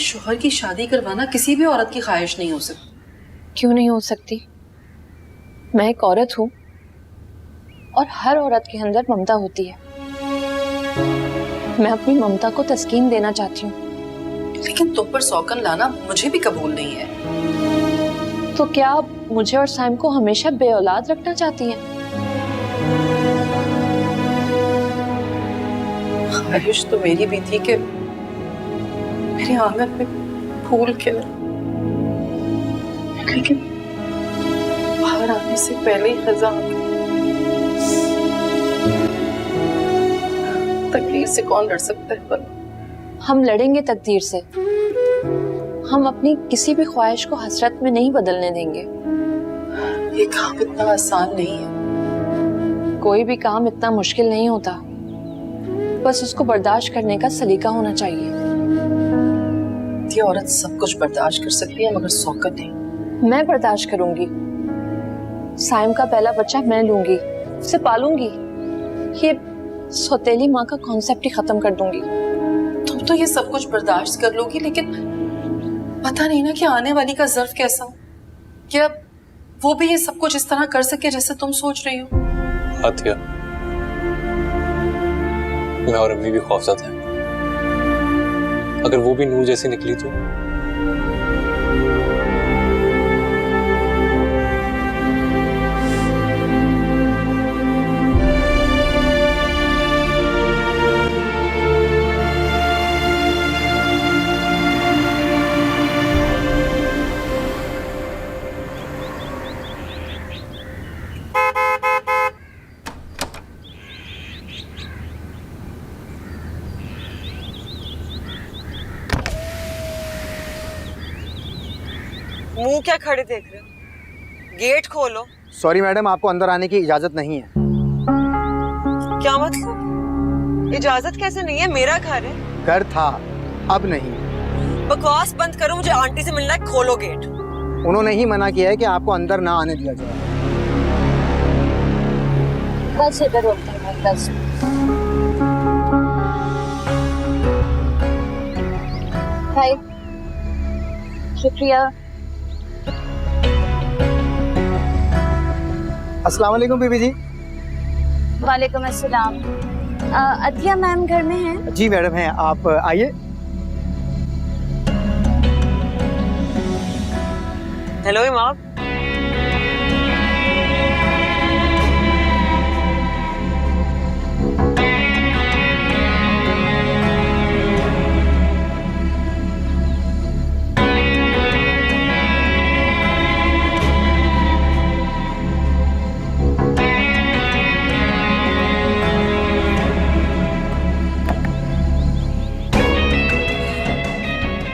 शोहर की शादी करवाना किसी भी औरत की ख्वाहिश नहीं हो सकती। क्यों नहीं हो सकती? मैं एक औरत हूँ और हर औरत के अंदर ममता होती है। मैं अपनी ममता को तस्कीन देना चाहती हूँ। लेकिन तुम पर सौकन लाना मुझे भी कबूल नहीं है। तो क्या आप मुझे और साइम को हमेशा बेऔलाद रखना चाहती हैं? ख्वाहिश तो मेरी भी थी कि मेरे आंगन में फूल खिले, लेकिन बाहर आने से पहले ही खजा आ गई। तकदीर से कौन लड़ सकता है भला? हम लड़ेंगे तकदीर से। हम अपनी किसी भी ख्वाहिश को हसरत में नहीं बदलने देंगे। ये काम इतना आसान नहीं है। कोई भी काम इतना मुश्किल नहीं होता, बस उसको बर्दाश्त करने का सलीका होना चाहिए। ये औरत सब कुछ बर्दाश्त कर सकती है मगर सौकत नहीं। मैं बर्दाश्त करूंगी। साइम का पहला बच्चा मैं लूंगी, उसे पालूंगी। ये सौतेली माँ का कॉन्सेप्ट ही खत्म कर दूंगी। तुम तो ये सब कुछ बर्दाश्त कर लोगी, लेकिन पता नहीं ना कि आने वाली का ज़र्फ कैसा हो। क्या वो भी ये सब कुछ इस तरह कर सके जैसे तुम सोच रही हो? आतिया, मैं और अम्मी भी खौफज़दा हैं। अगर वो भी नूर जैसी निकली तो? मुंह क्या खड़े देख रहे हो? गेट खोलो। सॉरी मैडम, आपको अंदर आने की इजाजत नहीं है। क्या मतलब? इजाजत कैसे नहीं है? मेरा घर है। घर था, अब नहीं। बकवास बंद करो, मुझे आंटी से मिलना है। खोलो गेट। उन्होंने ही मना किया है कि आपको अंदर ना आने दिया जाए। बस इधर होता है, बस। हाय, शुक्रिया। अस्सलाम वालेकुम बीबी जी। वालेकुम अस्सलाम। अतिया मैम घर में हैं? जी मैडम हैं, आप आइए। हेलो इमाम।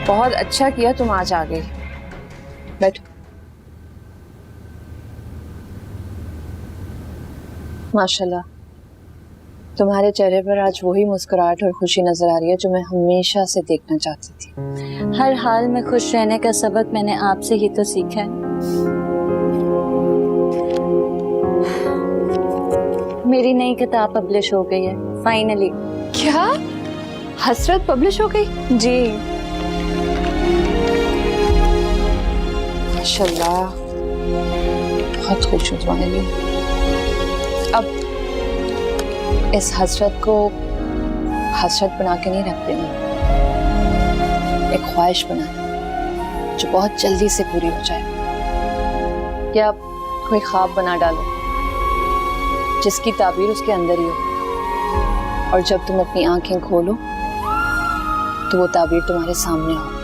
बहुत अच्छा किया तुम आज आ गई। बैठो। माशाल्लाह, तुम्हारे चेहरे पर आज वही मुस्कुराहट और खुशी नजर आ रही है जो मैं हमेशा से देखना चाहती थी। हर हाल में खुश रहने का सबक मैंने आपसे ही तो सीखा है। मेरी नई किताब पब्लिश हो गई है फाइनली। क्या? हसरत पब्लिश हो गई? जी माशाल्लाह, बहुत खुश हूँ तुम्हारे लिए। अब इस हसरत को हसरत बना के नहीं रख देना, एक ख्वाहिश बना जो बहुत जल्दी से पूरी हो जाए। या कोई ख्वाब बना डालो जिसकी ताबीर उसके अंदर ही हो, और जब तुम अपनी आंखें खोलो तो वो ताबीर तुम्हारे सामने हो।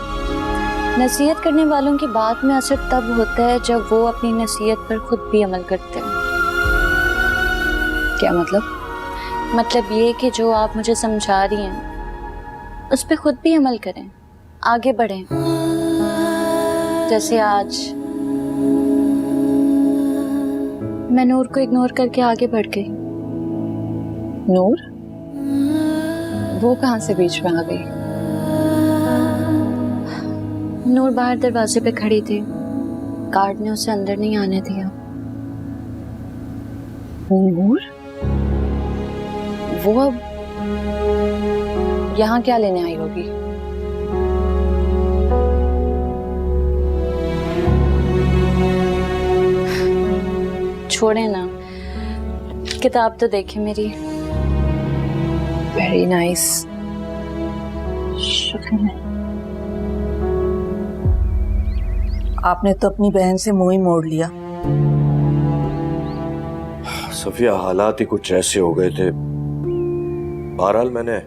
नसीहत करने वालों की बात में असर तब होता है जब वो अपनी नसीहत पर खुद भी अमल करते हैं। क्या मतलब? मतलब ये कि जो आप मुझे समझा रही हैं उस पर खुद भी अमल करें, आगे बढ़ें। जैसे आज मैं नूर को इग्नोर करके आगे बढ़ गई। नूर? वो कहाँ से बीच में आ गई? नूर बाहर दरवाजे पे खड़ी थी, गार्ड ने उसे अंदर नहीं आने दिया। नूर? वो अब यहाँ क्या लेने आई होगी? छोड़े ना, किताब तो देखे मेरी। Very nice. शुक्र है। आपने तो अपनी बहन से मुंह ही मोड़ लिया। सफिया, हालात ही कुछ ऐसे हो गए थे। बहरहाल मैंने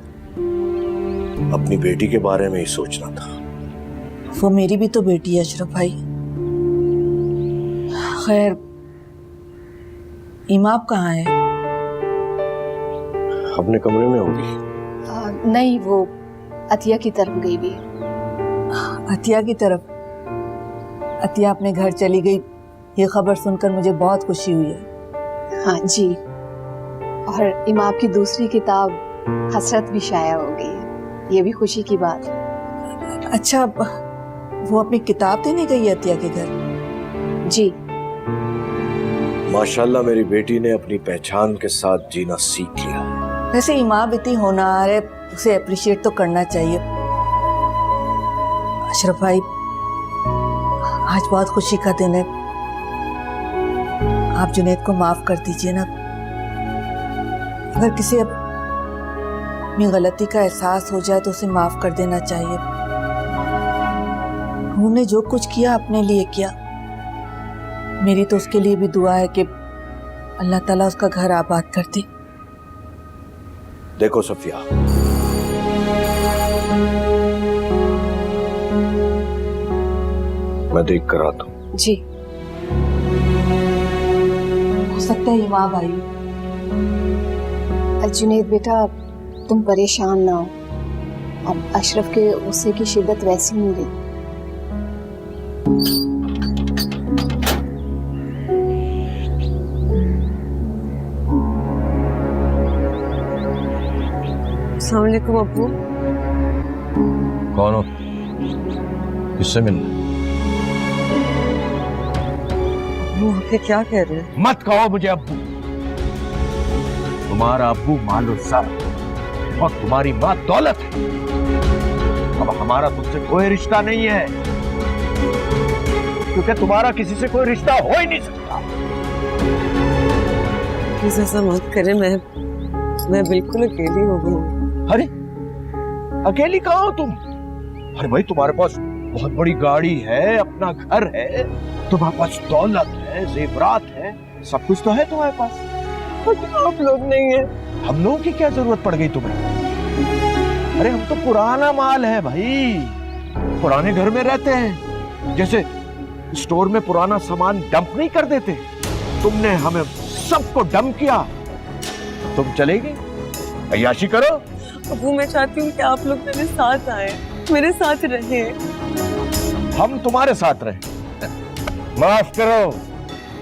अपनी बेटी के बारे में ही सोचना था। वो मेरी भी तो बेटी है अशरफ भाई। खैर, इमाम कहाँ है? अपने कमरे में होगी। नहीं, वो अतिया की तरफ गई भी। अतिया की तरफ? अतिया अपने घर चली गई, ये खबर सुनकर मुझे बहुत खुशी हुई है। हाँ जी, और इमाम की दूसरी किताब हसरत भी शाया हो गई है, ये भी खुशी की बात है। अच्छा, वो अपनी किताब देने गई है अतिया के घर? जी। माशाल्लाह, मेरी बेटी ने अपनी पहचान के साथ जीना सीख लिया। वैसे इमाम इतनी होनहार है, उसे अप्रिशिएट तो करना चाहिए। अशरफ भाई, आज बहुत खुशी का दिन है। आप जुनैद को माफ कर दीजिए ना। अगर किसी अपनी गलती का एहसास हो जाए तो उसे माफ कर देना चाहिए। उन्होंने जो कुछ किया अपने लिए किया। मेरी तो उसके लिए भी दुआ है कि अल्लाह ताला उसका घर आबाद कर दे। देखो सफिया, मैं देख कर आता हूँ। जी। हो सकता है इमाम आई। जुनैद बेटा, तुम परेशान ना हो। अब अशरफ के गुस्से की शिद्दत वैसी नहीं रही। अस्सलाम वालेकुम अब्बू। कौन हो? किससे मिलना? अब्बू आके क्या कह रहे हैं? मत कहो मुझे अब्बू। तुम्हारा अब्बू मालो सर और तुम्हारी माँ दौलत है। अब हमारा तुमसे कोई रिश्ता नहीं है, क्योंकि तुम्हारा किसी से कोई रिश्ता हो ही नहीं सकता। प्लीज ऐसा मत करे, मैं बिल्कुल अकेली हो गई हूँ। अरे अकेली कहाँ हो तुम? अरे भाई, तुम्हारे पास बहुत बड़ी गाड़ी है, अपना घर है, तुम्हारे पास दौलत है, जेवरात है, सब कुछ तो है तुम्हारे पास। आप लोग नहीं है। हम लोगों की क्या जरूरत पड़ गई तुम्हें? अरे हम तो पुराना माल है भाई, पुराने घर में रहते हैं। जैसे स्टोर में पुराना सामान डंप नहीं कर देते, तुमने हमें सबको डंप किया। तुम चलेगी? अय्याशी करो। अब्बू, मैं चाहती हूँ कि आप लोग मेरे साथ आए, मेरे साथ रहे। हम तुम्हारे साथ रहे। माफ करो,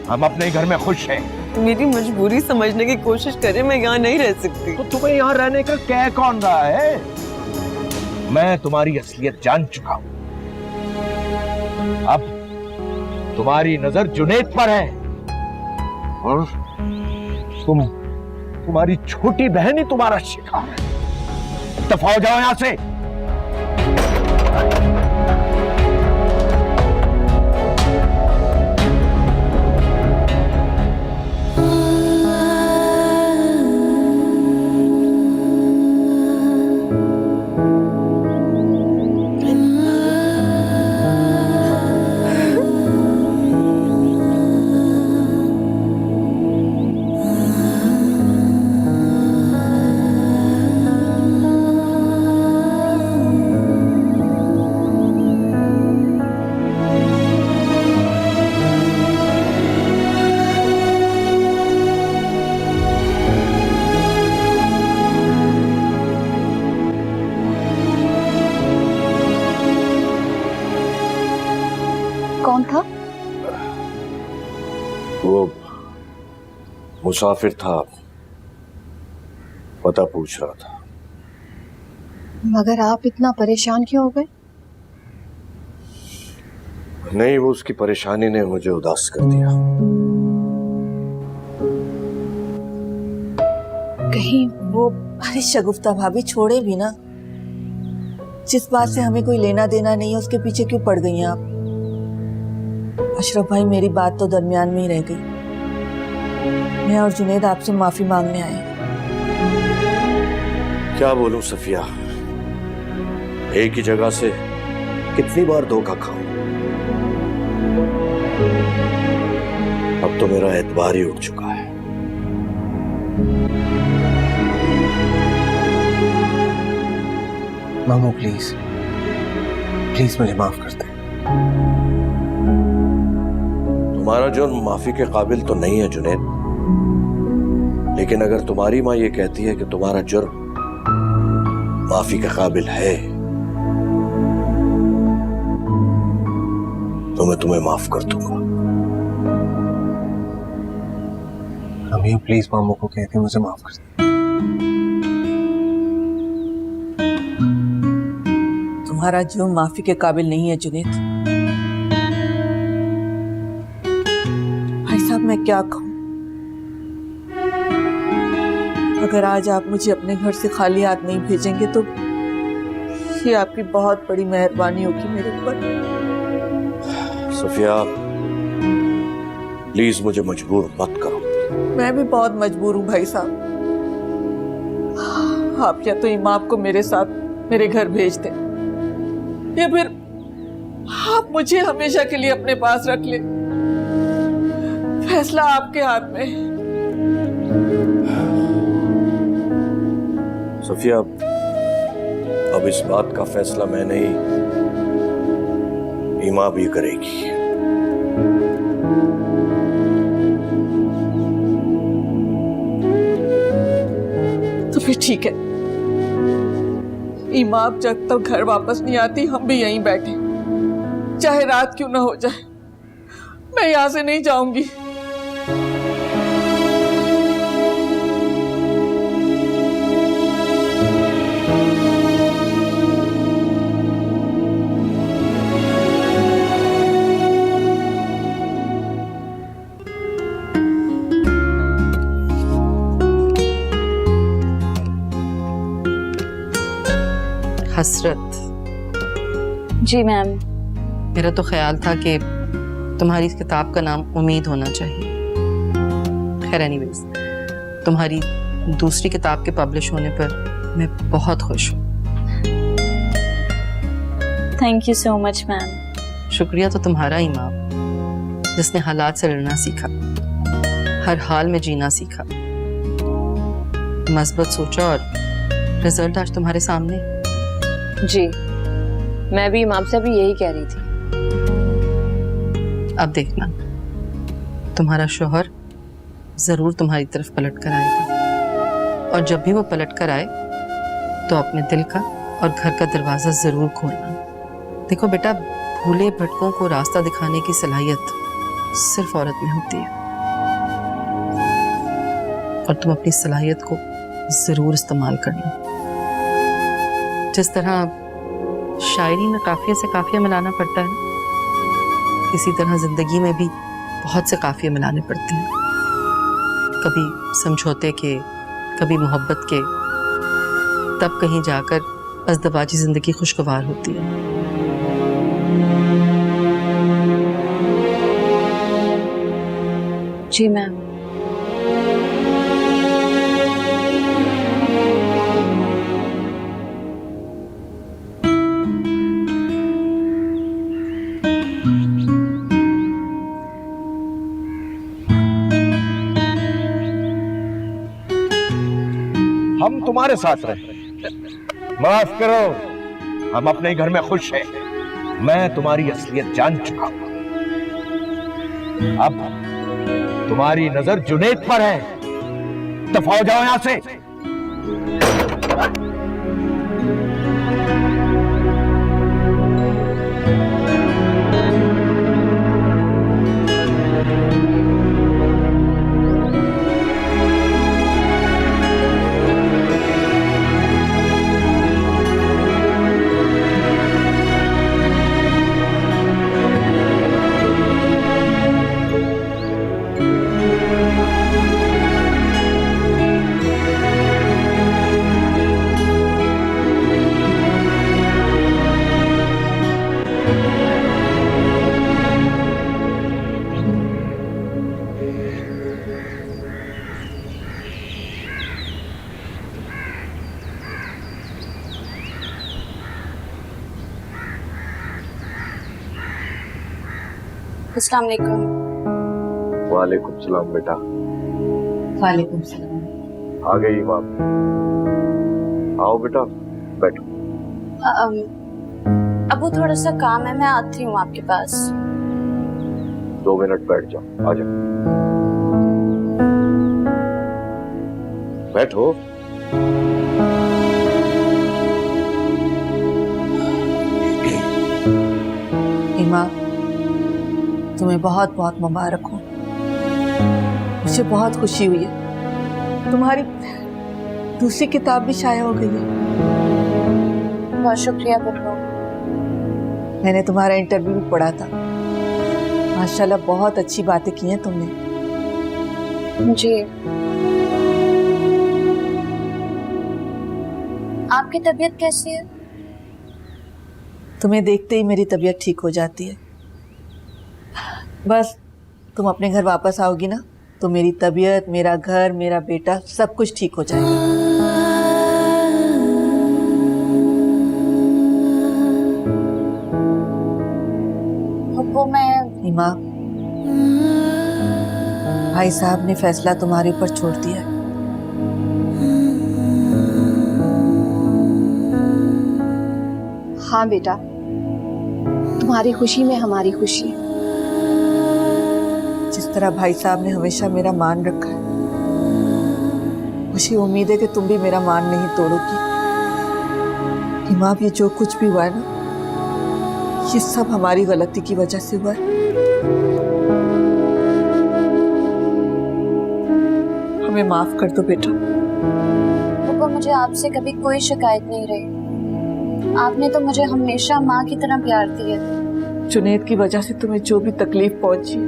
हम अपने घर में खुश हैं। मेरी मजबूरी समझने की कोशिश करें, मैं यहाँ नहीं रह सकती। तो तुम्हें यहाँ रहने का कह कौन रहा है? मैं तुम्हारी असलियत जान चुका हूं। अब तुम्हारी नजर जुनैद पर है और तुम्हारी छोटी बहन ही तुम्हारा शिकार है। दफा हो जाओ यहां से। कौन था? वो मुसाफिर था, पता पूछ रहा था। मगर आप इतना परेशान क्यों हो गए? नहीं, वो उसकी परेशानी ने मुझे उदास कर दिया। कहीं वो, अरे शगुफ्ता भाभी, छोड़े भी ना। जिस बात से हमें कोई लेना देना नहीं है उसके पीछे क्यों पड़ गई हैं आप? अशरफ भाई, मेरी बात तो दरमियान में ही रह गई। मैं और जुनेद आपसे माफी मांगने आए हैं। क्या बोलूं सफिया, एक ही जगह से कितनी बार धोखा खाऊं। अब तो मेरा एतबार ही उठ चुका है। मामू प्लीज प्लीज मुझे माफ कर दे। तुम्हारा जुर्म माफी के काबिल तो नहीं है जुनेद, लेकिन अगर तुम्हारी माँ ये कहती है कि तुम्हारा जुर्म माफी के काबिल है, तो मैं तुम्हें माफ कर दूंगा। अम्मी प्लीज मामू को कह के मुझे माफ कर दे। तुम्हारा जुर्म माफी के काबिल नहीं है जुनेद। भाई साहब, मैं क्या कहूं? अगर आज आप मुझे अपने घर से खाली हाथ नहीं भेजेंगे तो ये आपकी बहुत बड़ी मेहरबानी होगी मेरे ऊपर। सफिया प्लीज मुझे मजबूर मत करो। मैं भी बहुत मजबूर हूँ भाई साहब। आप या तो इमाम को मेरे साथ मेरे घर भेज दें, या फिर आप मुझे हमेशा के लिए अपने पास रख ले। फैसला आपके हाथ में है। सफिया, अब इस बात का फैसला मैं नहीं, ईमा भी करेगी। तो फिर ठीक है, इमाम जब तक घर वापस नहीं आती हम भी यहीं बैठे, चाहे रात क्यों ना हो जाए। मैं यहां से नहीं जाऊंगी। हसरत, जी मैम। मेरा तो ख्याल था कि तुम्हारी इस किताब का नाम उम्मीद होना चाहिए। खैर एनीवेज, तुम्हारी दूसरी किताब के पब्लिश होने पर मैं बहुत खुश हूँ। Thank you so much ma'am. शुक्रिया तो तुम्हारा ही माँ, जिसने हालात से लड़ना सीखा, हर हाल में जीना सीखा, मस्बत सोचा और रिजल्ट आज तुम्हारे सामने। जी, मैं भी इमाम से भी यही कह रही थी। अब देखना, तुम्हारा शौहर जरूर तुम्हारी तरफ पलट कर आएगा, और जब भी वो पलट कर आए तो अपने दिल का और घर का दरवाजा जरूर खोलना। देखो बेटा, भूले भटकों को रास्ता दिखाने की सलाहियत सिर्फ औरत में होती है, और तुम अपनी सलाहियत को जरूर इस्तेमाल करना। जिस तरह शायरी में काफिया से काफिया मिलाना पड़ता है, इसी तरह जिंदगी में भी बहुत से काफिये मिलाने पड़ते हैं, कभी समझौते के, कभी मोहब्बत के, तब कहीं जाकर अज़दवाजी जिंदगी खुशगवार होती है। जी मैम। हम तुम्हारे साथ रहे, माफ करो, हम अपने घर में खुश हैं। मैं तुम्हारी असलियत जान चुका हूं। अब तुम्हारी नजर जुनेद पर है, दफा हो जाओ यहां से। अस्सलाम वालेकुम। वालेकुम सलाम बेटा। वालेकुम सलाम। आ गई इमाम। आओ बेटा, बैठो। अबू थोड़ा सा काम है, मैं आती हूँ आपके पास। 2 मिनट बैठ जाओ, आ जाओ। बैठो। इमाम, तुम्हें बहुत बहुत मुबारक हो। मुझे बहुत खुशी हुई है। तुम्हारी दूसरी किताब भी शाया हो गई है। बहुत शुक्रिया बब्बू। मैंने तुम्हारा इंटरव्यू भी पढ़ा था। माशाल्लाह बहुत अच्छी बातें की हैं तुमने। जी। आपकी तबीयत कैसी है? तुम्हें देखते ही मेरी तबीयत ठीक हो जाती है। बस तुम अपने घर वापस आओगी ना, तो मेरी तबीयत, मेरा घर, मेरा बेटा सब कुछ ठीक हो जाएगा। बब्बू मैं इमाम, भाई साहब ने फैसला तुम्हारे ऊपर छोड़ दिया है। हाँ बेटा, तुम्हारी खुशी में हमारी खुशी है। जिस तरह भाई साहब ने हमेशा मेरा मान रखा है, मुझे उम्मीद है कि तुम भी मेरा मान नहीं तोड़ोगी। इमाम, ये जो कुछ भी हुआ है ना, ये सब हमारी गलती की वजह से हुआ है। हमें माफ कर दो बेटा। बब्बू मुझे आपसे कभी कोई शिकायत नहीं रही। आपने तो मुझे हमेशा माँ की तरह प्यार दिया। जुनैद की वजह से तुम्हें जो भी तकलीफ पहुंची,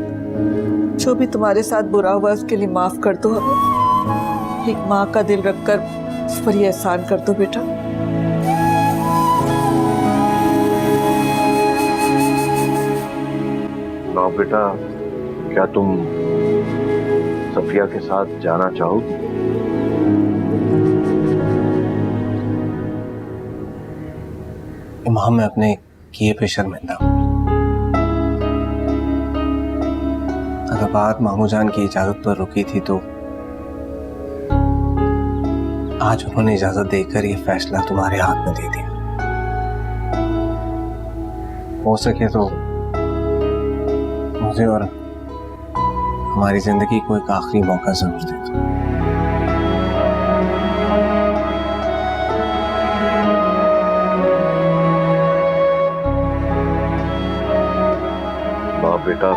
जो भी तुम्हारे साथ बुरा हुआ, उसके लिए माफ कर दो हमें। एक माँ का दिल रखकर उस पर ये एहसान कर दो बेटा। ना बेटा, क्या तुम सफिया के साथ जाना चाहोगी? इमाम, मैं अपने किए पे शर्मिंदा हूं। अगर बात मामू जान की इजाजत पर रुकी थी तो आज उन्होंने इजाजत देकर ये फैसला तुम्हारे हाथ में दे दिया। हो सके तो मुझे और हमारी जिंदगी को एक आखिरी मौका जरूर दे दो। माँ बेटा,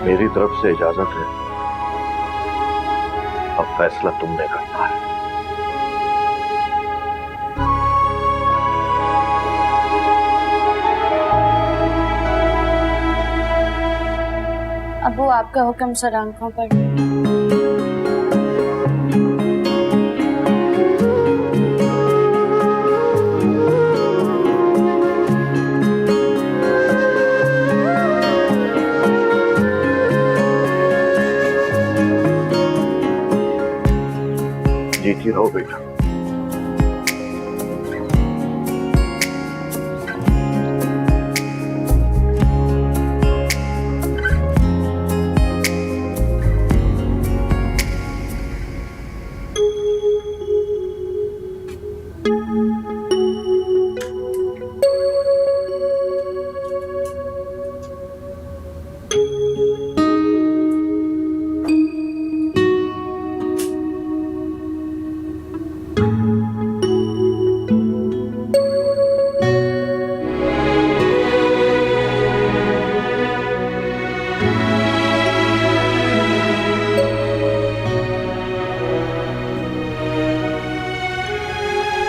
मेरी तरफ से इजाजत है। अब फैसला तुमने करना है। अबू आपका हुक्म सर आंखों पर। जीती रहो बेटा।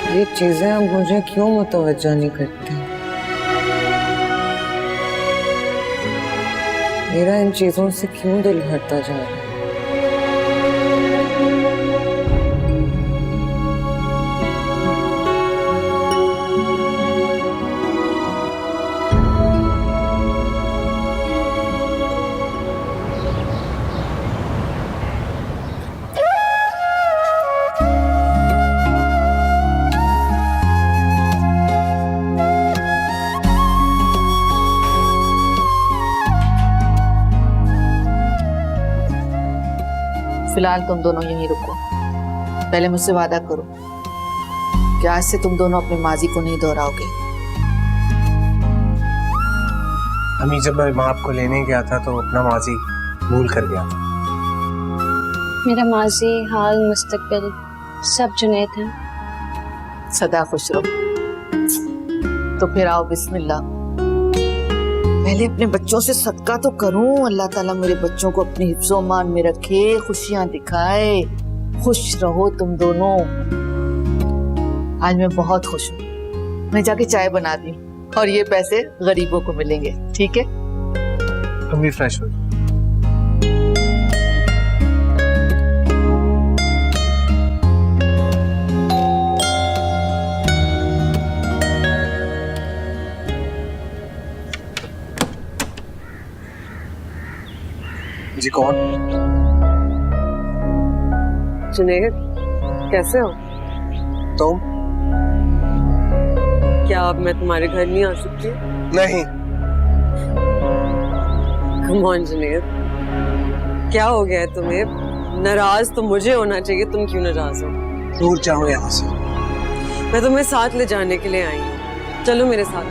ये चीजें अब मुझे क्यों मुतवज्जो नहीं करती? मेरा इन चीजों से क्यों दिल भरता जा रहा है? फिलहाल तुम दोनों यहीं रुको। पहले मुझसे वादा करो कि आज से तुम दोनों अपने माजी को नहीं दोहराओगे। अम्मी, जब मैं माँ को लेने गया था तो अपना माजी भूल कर गया था। मेरा माजी, हाल, मुस्तकबिल सब जुनैद है। सदा खुश रहो। तो फिर आओ, बिस्मिल्लाह। पहले अपने बच्चों से सदका तो करूं। अल्लाह ताला मेरे बच्चों को अपने हिफ्ज़ो मान में रखे, खुशियां दिखाए। खुश रहो तुम दोनों। आज मैं बहुत खुश हूँ। मैं जाके चाय बना दी और ये पैसे गरीबों को मिलेंगे, ठीक है? तुम भी फ्रेश हो। जी कौन? जुनैद, कैसे हो तुम? क्या अब मैं तुम्हारे घर नहीं आ सकती? नहीं। कम ऑन जुनैद, क्या हो गया है तुम्हें? नाराज तो मुझे होना चाहिए, तुम क्यों नाराज हो? दूर जाओ यहाँ से। मैं तुम्हें साथ ले जाने के लिए आई हूँ, चलो मेरे साथ।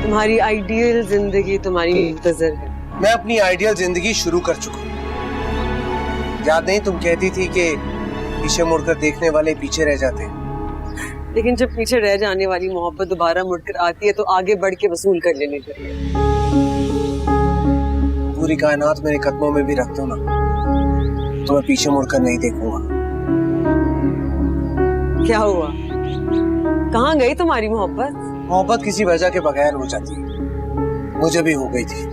तुम्हारी आइडियल जिंदगी तुम्हारी इंतजार है। मैं अपनी आइडियल जिंदगी शुरू कर चुका हूँ। याद नहीं, तुम कहती थी कि पीछे मुड़कर देखने वाले पीछे रह जाते हैं। लेकिन जब पीछे रह जाने वाली मोहब्बत दोबारा मुड़कर आती है तो आगे बढ़ के वसूल कर लेनी चाहिए। पूरी कायनात मेरे कदमों में भी रख दो ना, तो मैं पीछे मुड़कर नहीं देखूंगा। क्या हुआ? कहाँ गई तुम्हारी मोहब्बत? मोहब्बत किसी वजह के बगैर हो जाती है, मुझे भी हो गई थी।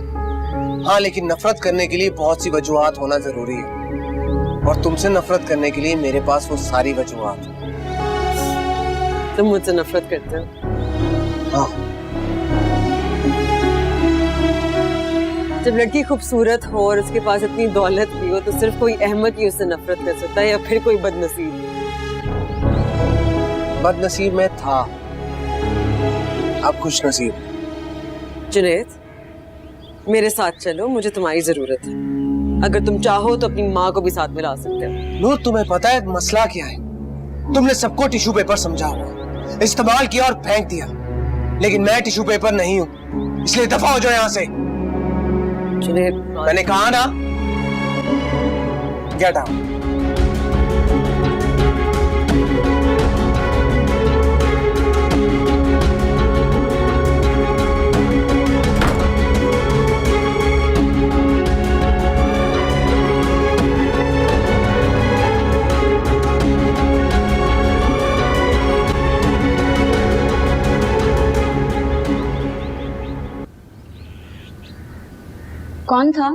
हाँ, लेकिन नफरत करने के लिए बहुत सी वजूहात होना जरूरी है, और तुमसे नफरत करने के लिए मेरे पास वो सारी वजूहात हैं। तुम मुझसे नफरत करते हो? हाँ। जब लड़की खूबसूरत हो और उसके पास इतनी दौलत भी हो तो सिर्फ कोई अहमद ही उससे नफरत कर सकता है, या फिर कोई बदनसीब? बदनसीब में था, अब खुश नसीब। जुनैद, मेरे साथ चलो, मुझे तुम्हारी जरूरत है। अगर तुम चाहो तो अपनी माँ को भी साथ मिला सकते हो। नूर, तुम्हें पता है मसला क्या है? तुमने सबको टिश्यू पेपर समझा हुआ, इस्तेमाल किया और फेंक दिया, लेकिन मैं टिश्यू पेपर नहीं हूँ, इसलिए दफा हो जाओ यहाँ से। जुनैद, मैंने कहा ना, गेट आउट। कौन था?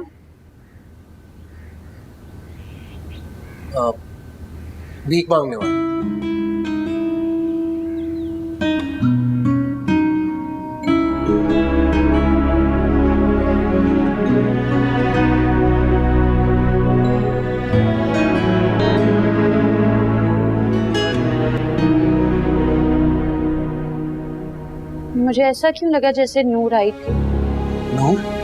भीख मांगने वाला। मुझे ऐसा क्यों लगा जैसे नूर आई थी? नूर?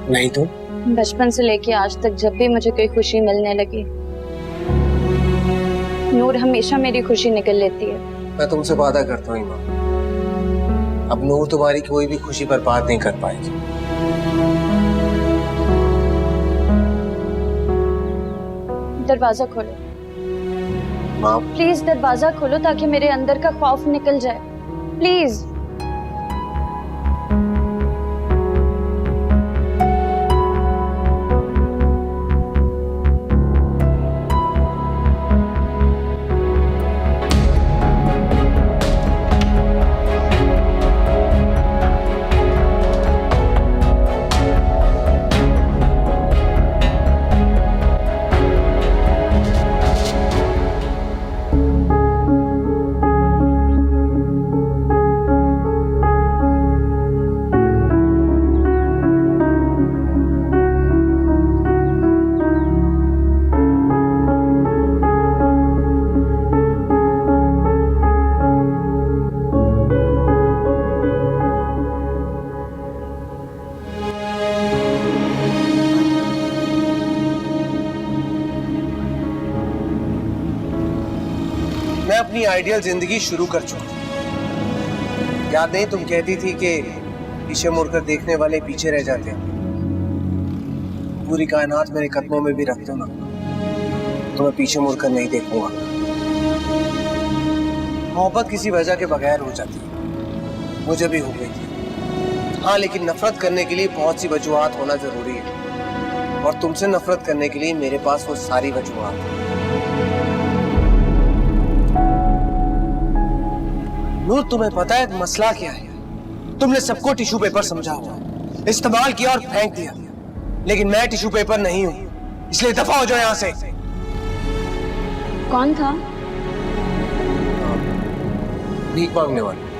नहीं तो? बचपन से लेके आज तक जब भी मुझे कोई खुशी मिलने लगी, नूर हमेशा मेरी खुशी निकल लेती है। मैं तुमसे वादा करता हूँ ईमान, अब नूर तुम्हारी कोई भी खुशी बर्बाद नहीं कर पाएगी। दरवाजा खोलो माँ, प्लीज, दरवाजा खोलो ताकि मेरे अंदर का खौफ निकल जाए, प्लीज। अपनी आइडियल जिंदगी शुरू कर चुका। याद नहीं, तुम कहती थी कि पीछे मुड़कर देखने वाले पीछे रह जाते हैं। पूरी कायनात मेरे कदमों में भी रख दो ना, तो मैं पीछे मुड़कर नहीं देखूंगा। मोहब्बत किसी वजह के बगैर हो जाती है, मुझे भी हो गई थी। हाँ, लेकिन नफरत करने के लिए बहुत सी वजूहात होना जरूरी है, और तुमसे नफरत करने के लिए मेरे पास वो सारी वजूहात हैं। नूर, तुम्हें पता है मसला क्या है? तुमने सबको टिश्यू पेपर समझा हुआ, इस्तेमाल किया और फेंक दिया, लेकिन मैं टिश्यू पेपर नहीं हूं, इसलिए दफा हो जाओ यहां से। कौन था? भीख मांगने वाले।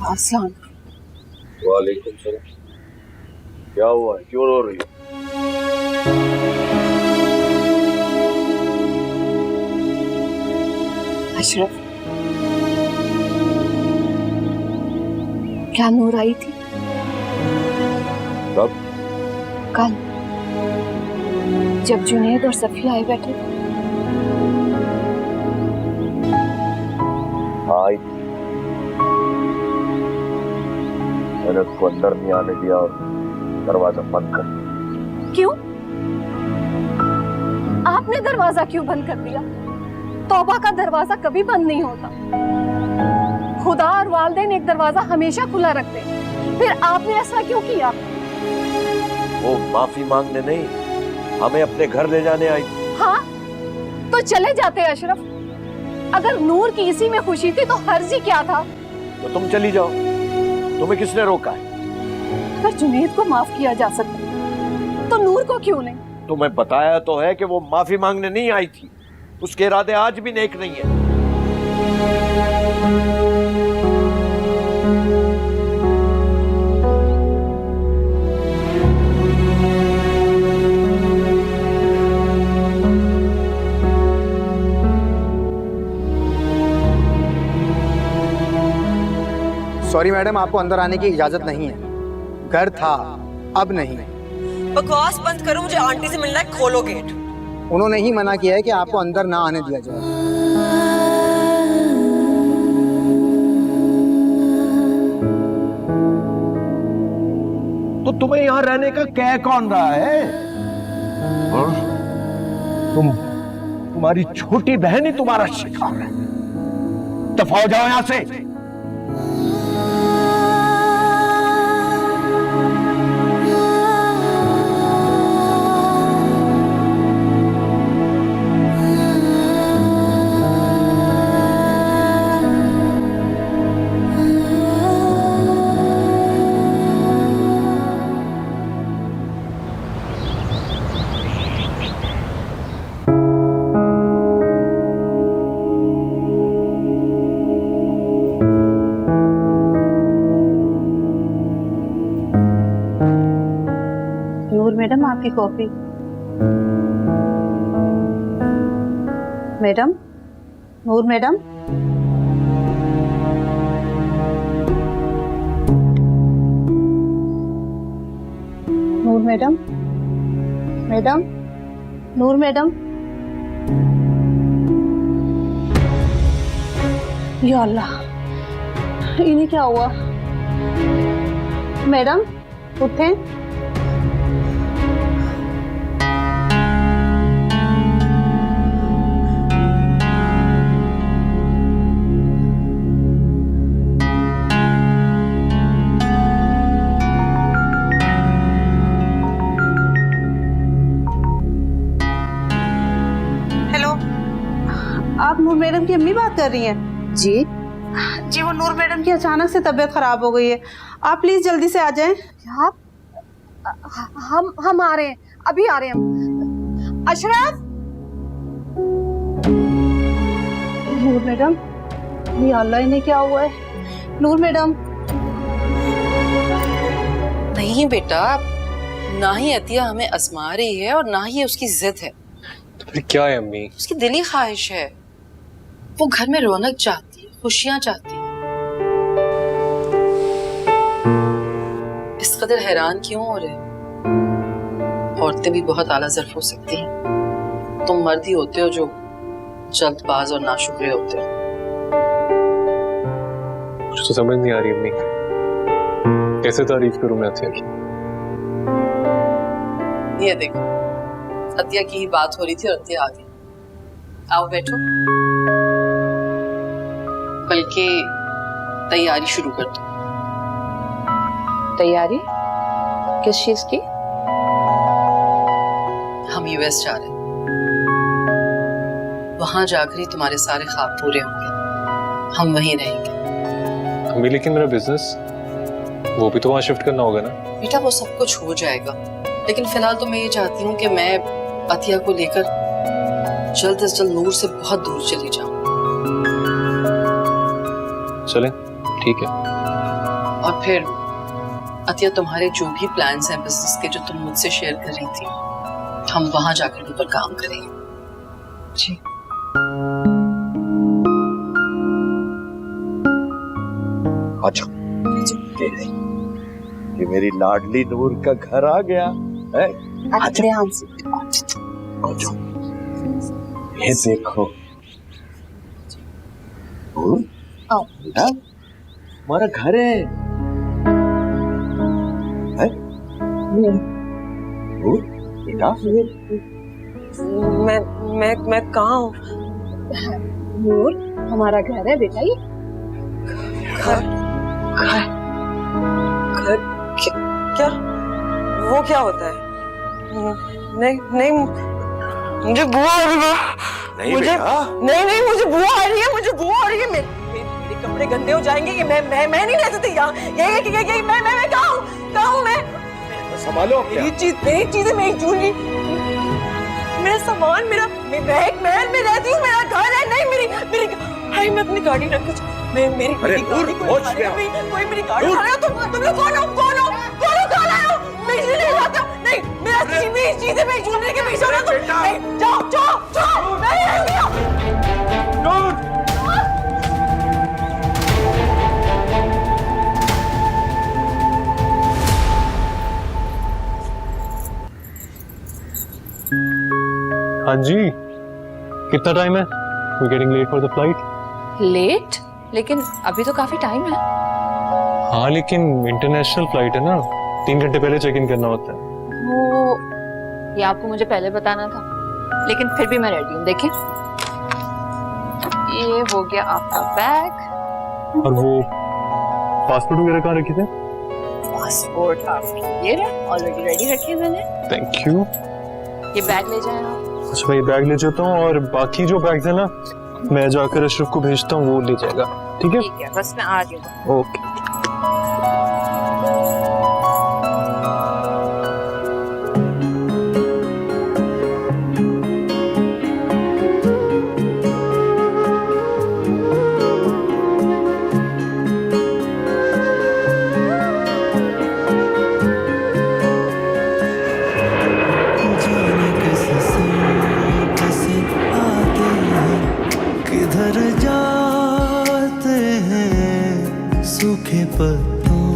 अस्सलाम। वालेकुम सलाम। क्या हुआ है, क्यों रो रही हो? अशरफ, क्या नूर आई थी? कब? कल, जब जुनैद और सफिया आए बैठे थे। आई थी। मैंने उसको अंदर नहीं आने दिया और दरवाजा बंद कर दिया। क्यों? आपने दरवाजा क्यों बंद कर दिया? तौबा का दरवाजा कभी बंद नहीं होता। खुदा और वालिदैन एक दरवाजा हमेशा खुला रखते हैं, फिर आपने ऐसा क्यों किया? वो माफी मांगने नहीं, हमें अपने घर ले जाने आई। हाँ, तो चले जाते अशरफ। अगर नूर की इसी में खुशी थी तो हर्जी क्या था? तो तुम चली जाओ, तुम्हें किसने रोका है? अगर जुनैद को माफ किया जा सकता तो नूर को क्यों नहीं? तुम्हें बताया तो है कि वो माफी मांगने नहीं आई थी, उसके इरादे आज भी नेक नहीं है। सॉरी मैडम, आपको अंदर आने की इजाजत नहीं है। घर था, अब नहीं। बकवास बंद करो, मुझे आंटी से मिलना है, खोलो गेट। उन्होंने ही मना किया है कि आपको अंदर ना आने दिया जाए। तो तुम्हें यहाँ रहने का कह कौन रहा है? और तुम्हारी छोटी बहन ही तुम्हारा शिकार है। दफा हो जाओ यहां से। मैडम, आपकी कॉफी। मैडम, नूर मैडम। नूर मैडम, मैडम, नूर मैडम। या अल्लाह, इन्हें क्या हुआ? मैडम उठें। आप नूर मैडम की अम्मी बात कर रही हैं? जी जी, वो नूर मैडम की अचानक से तबीयत खराब हो गई है। आप प्लीज जल्दी से आ जाएं। हम आ रहे हैं, अभी आ रहे हैं हम। अशरफ! नूर मैडम, ये अल्लाह, इन्हें क्या हुआ है? नूर मैडम। नहीं बेटा, ना ही अतिया हमें आजमा रही है और ना ही उसकी जिद है। क्या है अम्मी? उसकी दिली ख्वाहिश है, वो घर में रौनक चाहती है, खुशियां चाहती है। इस कदर हैरान क्यों हो रहे? औरतें भी बहुत आला ज़र्फ हो सकती हैं। तुम मर्द ही होते हो जो जल्दबाज और नाशुक्रे होते हो। कुछ तो समझ नहीं आ रही अम्मी, कैसे तारीफ करूं मैं अतिया की? ये देखो, अतिया की ही बात हो रही थी और अतिया आ गई। आओ बैठो, बल्कि तैयारी शुरू कर दो। तैयारी किस चीज की? हम यूएस जा रहे हैं, वहां जाकर ही तुम्हारे सारे ख्वाब पूरे होंगे। हम वहीं रहेंगे। अम्मी लेकिन मेरा बिजनेस, वो भी तो वहां शिफ्ट करना होगा ना? बेटा वो सब कुछ हो जाएगा, लेकिन फिलहाल तो मैं ये चाहती हूँ कि मैं अतिया को लेकर जल्द से जल्द नूर से बहुत दूर चली जाऊं। चलें, ठीक है। और फिर अतिया, तुम्हारे जो भी प्लान्स हैं बिजनेस के जो तुम मुझसे शेयर कर रही थी, हम वहां जाकर उन पर काम करेंगे। जी। अच्छा, ये मेरी लाडली नूर का घर आ गया है। ध्यान से। अच्छा, ये देखो हमारा घर है। बेटा मैं कहाँ हूँ? नूर, हमारा घर है बेटा। ये घर क्या? वो क्या होता है? नहीं, मुझे बुआ आ रही है। नहीं मुझे बेटा। नहीं, मुझे बुआ आ रही है। मुझे बुआ आ रही है। मेरे कपड़े गंदे हो जाएंगे। ये मैं नहीं रह सकती यहाँ। ये मैं कहाँ हूँ मैं? संभालो। मेरी चीजें, मेरी ज्वेलरी, मेरा सामान, मैं एक महल में रहती हूँ। मेरा घर है। नहीं, मेरी हाय, मैं अपनी गाड़ी रख के मेरी गाड़ी कोई मेरी गाड़ी उठा रहा है। तुम लोग कौन हो? कौन आए हो? मैं इसलिए नहीं जाता हूँ। नहीं, मेरी चीजें, मेरी ज्वेलरी के पीछे हो ना तुम। नहीं, जाओ, नहीं आऊंगी। हाँ जी, कितना टाइम है? We're getting late for the flight. Late? लेकिन अभी तो काफी टाइम है। हाँ, लेकिन इंटरनेशनल फ्लाइट है ना, 3 घंटे पहले चेक इन करना होता है। वो ये आपको मुझे पहले बताना था, लेकिन फिर भी मैं रेडी हूँ। देखिए, ये हो गया आपका बैग। और वो पासपोर्ट वगैरह कहाँ रखे थे? पासपोर्ट आपके ये रहे, ऑलरेडी रेडी रखे मैंने। Thank you. ये बैग ले जाए आप। अच्छा, मैं ये बैग ले जाता हूँ और बाकी जो बैग्स है ना, मैं जाकर अशरफ को भेजता हूँ, वो ले जाएगा। ठीक है? ठीक है, बस मैं आ रही हूँ। ओके। किधर जाते हैं सूखे पत्तों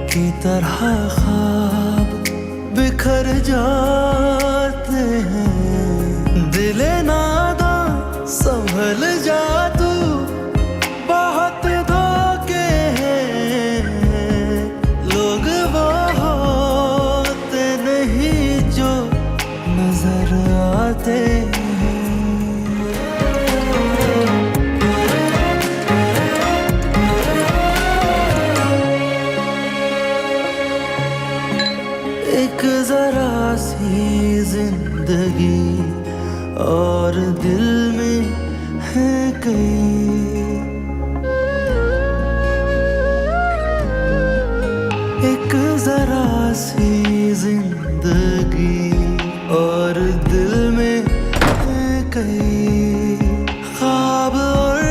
की तरह ख्वाब बिखर जाते हैं। दिले नादा संभल जा तू, बहुत धोखे हैं। लोग वो होते नहीं जो नजर आते हैं। एक जरा सी जिंदगी और दिल में है कई। एक जरा सी जिंदगी और दिल में है कई। ख्वाब और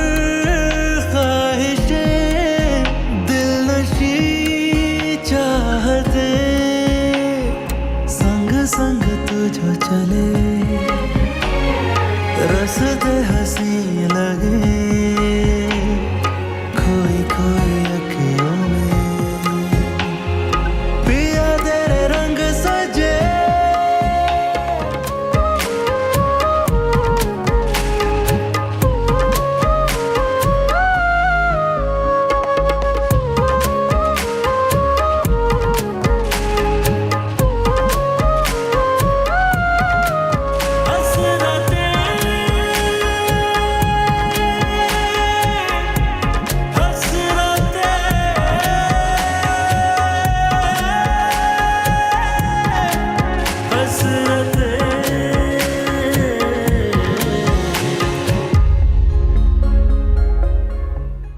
ख्वाहिशें, दिल नशी चाहते, संग संग तुझो चले। रास्ते हंसी लगे